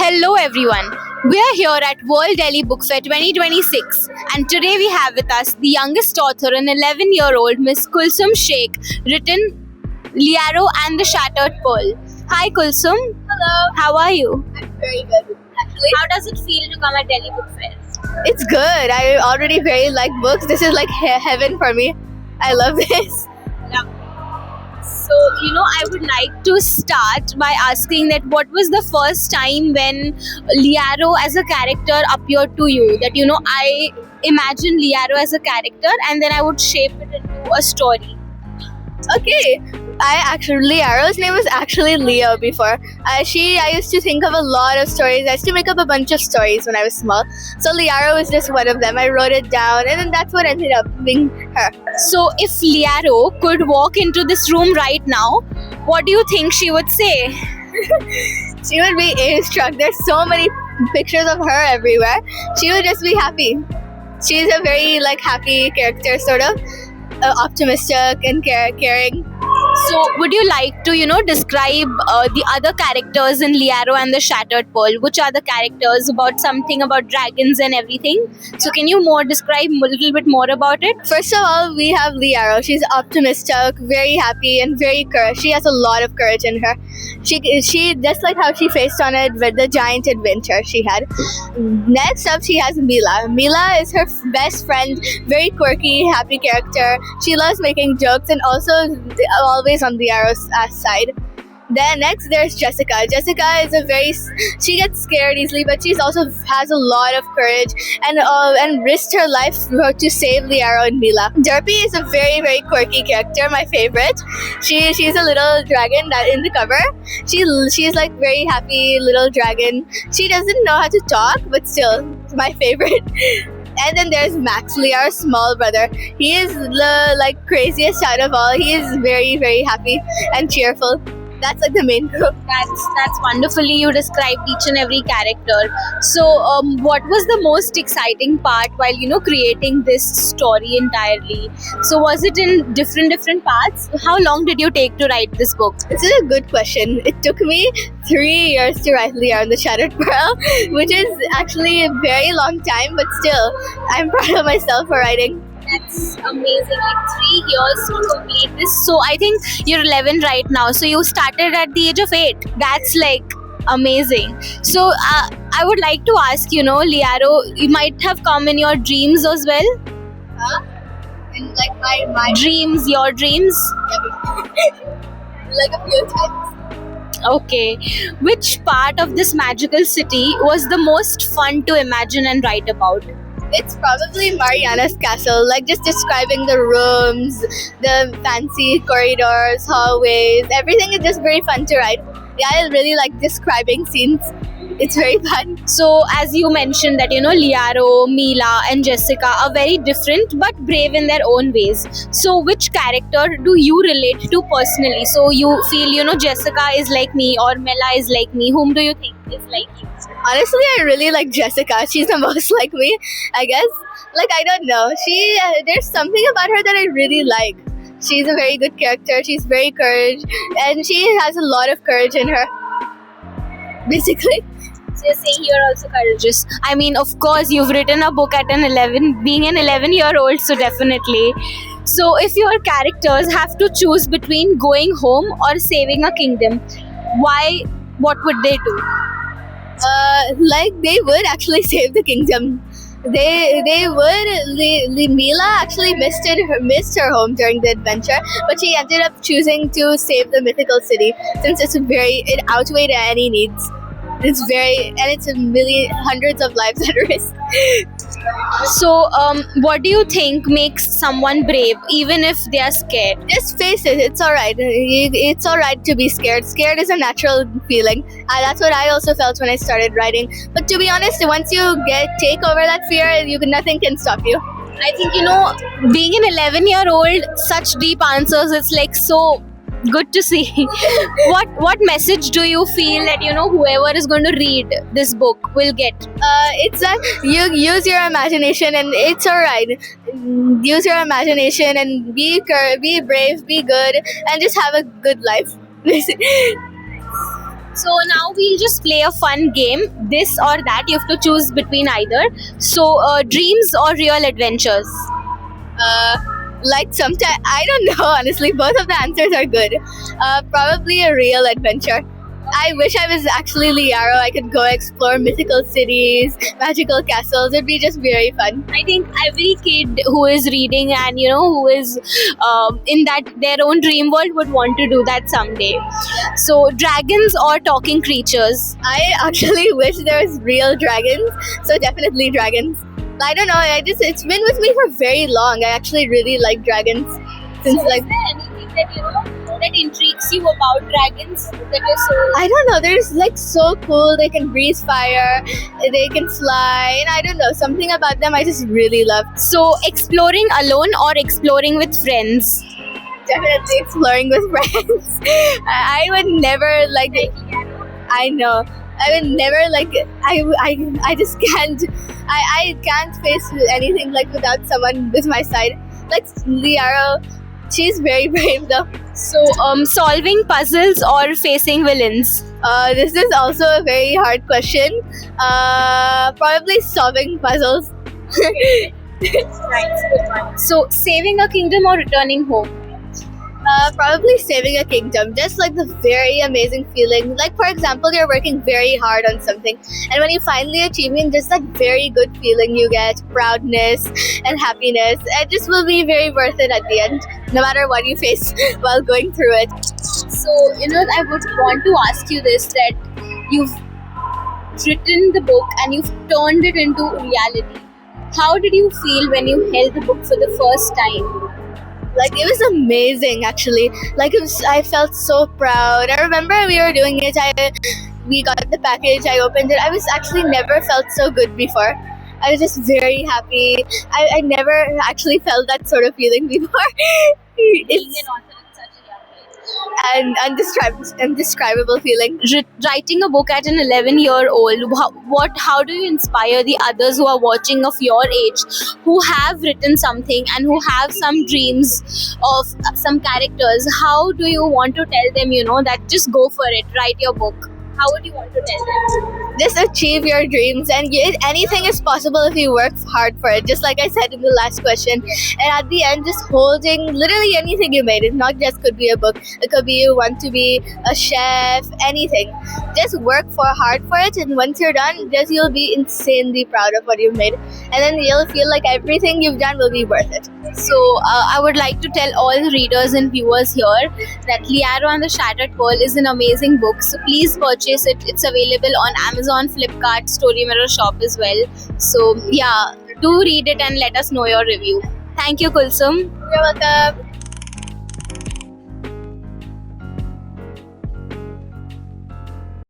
Hello everyone. We are here at World Delhi Book Fair 2026 and today we have with us the youngest author, an 11-year-old Miss Kulsum Sheikh, written Liaro and the Shattered Pearl. Hi Kulsum. Hello. How are you? I'm very good, actually. How does it feel to come at Delhi Book Fair? It's good. I already very like books. This is like heaven for me. I love this. So, I would like to start by asking that what was the first time when Liaro as a character appeared to you? That, I imagine Liaro as a character and then I would shape it into a story. Okay. Liaro's name was actually Leo before. I used to think of a lot of stories. I used to make up a bunch of stories when I was small. So Liaro was just one of them. I wrote it down and then that's what ended up being her. So, if Liaro could walk into this room right now, what do you think she would say? She would be awe-struck. There's so many pictures of her everywhere. She would just be happy. She's a very happy character, sort of optimistic and caring. So, would you like to, describe the other characters in Liaro and the Shattered Pearl? Which are the characters something about dragons and everything? So, can you describe a little bit more about it? First of all, we have Liaro. She's optimistic, very happy, and very courage. She has a lot of courage in her. She just like how she faced on it with the giant adventure she had. Next up, she has Mila. Mila is her best friend, very quirky, happy character. She loves making jokes and also always on Liaro's side. Then next there's Jessica. Jessica is she gets scared easily, but she also has a lot of courage and risked her life to save Liaro and Mila. Derpy is a very, very quirky character, my favorite. She's a little dragon that in the cover. She's like very happy little dragon. She doesn't know how to talk, but still my favorite. And then there's Max, Liaro's small brother. He is the craziest out of all. He is very, very happy and cheerful. That's the main group. That's wonderfully you described each and every character. So, what was the most exciting part while creating this story entirely? So, was it in different parts? How long did you take to write this book? This is a good question. It took me 3 years to write Liaro and the Shattered Pearl, which is actually a very long time, but still, I'm proud of myself for writing. That's amazing. 3 years to complete this. So I think you're 11 right now. So you started at the age of 8. That's amazing. So I would like to ask, Liaro, you might have come in your dreams as well? Huh? In my dreams, your dreams? A few times. Okay. Which part of this magical city was the most fun to imagine and write about? It's probably Mariana's castle, just describing the rooms, the fancy corridors, hallways, everything is just very fun to write. Yeah, I really like describing scenes. It's very fun. So, as you mentioned that, Liaro, Mila and Jessica are very different but brave in their own ways. So, which character do you relate to personally? So, you feel, Jessica is like me or Mila is like me. Whom do you think is like you? Honestly, I really like Jessica. She's the most like me, I guess. I don't know. There's something about her that I really like. She's a very good character. She's very courage, and she has a lot of courage in her. Basically. So you're saying you're also courageous. I mean, of course, you've written a book at being an 11-year-old, so definitely. So if your characters have to choose between going home or saving a kingdom, what would they do? They would actually save the kingdom. They would. Mila actually missed her home during the adventure, but she ended up choosing to save the mythical city since it outweighed any needs. It's hundreds of lives at risk. So, what do you think makes someone brave, even if they are scared? Just face it. It's alright. It's alright to be scared. Scared is a natural feeling. That's what I also felt when I started writing. But to be honest, once you take over that fear, nothing can stop you. I think, being an 11-year-old, such deep answers, it's so good to see. What message do you feel that whoever is going to read this book will get? It's that you use your imagination and it's alright. Use your imagination and be brave, be good, and just have a good life. So now we'll just play a fun game. This or that. You have to choose between either. So dreams or real adventures. Like sometimes I don't know. Honestly, both of the answers are good. Probably a real adventure. I wish I was actually Liaro. I could go explore mythical cities, magical castles. It'd be just very fun. I think every kid who is reading and who is in that their own dream world would want to do that someday. So dragons or talking creatures. I actually wish there was real dragons. So definitely dragons. I don't know. It's been with me for very long. I actually really like dragons since So is there anything that that intrigues you about dragons that you're so? I don't know. They're like so cool. They can breathe fire. They can fly, and I don't know, something about them I just really love. So exploring alone or exploring with friends. Definitely exploring with friends. I would never like. I know. I would never like. I just can't. I can't face anything like without someone with my side. Like Liaro, she's very brave though. So solving puzzles or facing villains. This is also a very hard question. Probably solving puzzles. So saving a kingdom or returning home. Probably saving a kingdom. Just like the very amazing feeling. Like for example, you're working very hard on something, and when you finally achieve it, just like very good feeling you get, proudness and happiness. It just will be very worth it at the end, no matter what you face while going through it. So I would want to ask you this: that you've written the book and you've turned it into reality. How did you feel when you held the book for the first time? Like it was amazing actually. Like I felt so proud. I remember we were doing it. We got the package. I opened it. I was actually never felt so good before. I was just very happy. I never actually felt that sort of feeling before. It's an indescribable feeling. Writing a book at an 11-year-old, how do you inspire the others who are watching of your age, who have written something and who have some dreams of some characters? How do you want to tell them that just go for it, write your book? How would you want to tell them? Just achieve your dreams, and anything is possible if you work hard for it, just like I said in the last question. And at the end, just holding literally anything you made. It not just could be a book, it could be you want to be a chef, anything. Just work hard for it, and once you're done, just you'll be insanely proud of what you've made, and then you'll feel like everything you've done will be worth it. So I would like to tell all readers and viewers here that Liaro and the Shattered Pearl is an amazing book. So please purchase it. It's available on Amazon, Flipkart, Story Mirror Shop as well. So yeah, do read it and let us know your review. Thank you, Kulsum. You're welcome.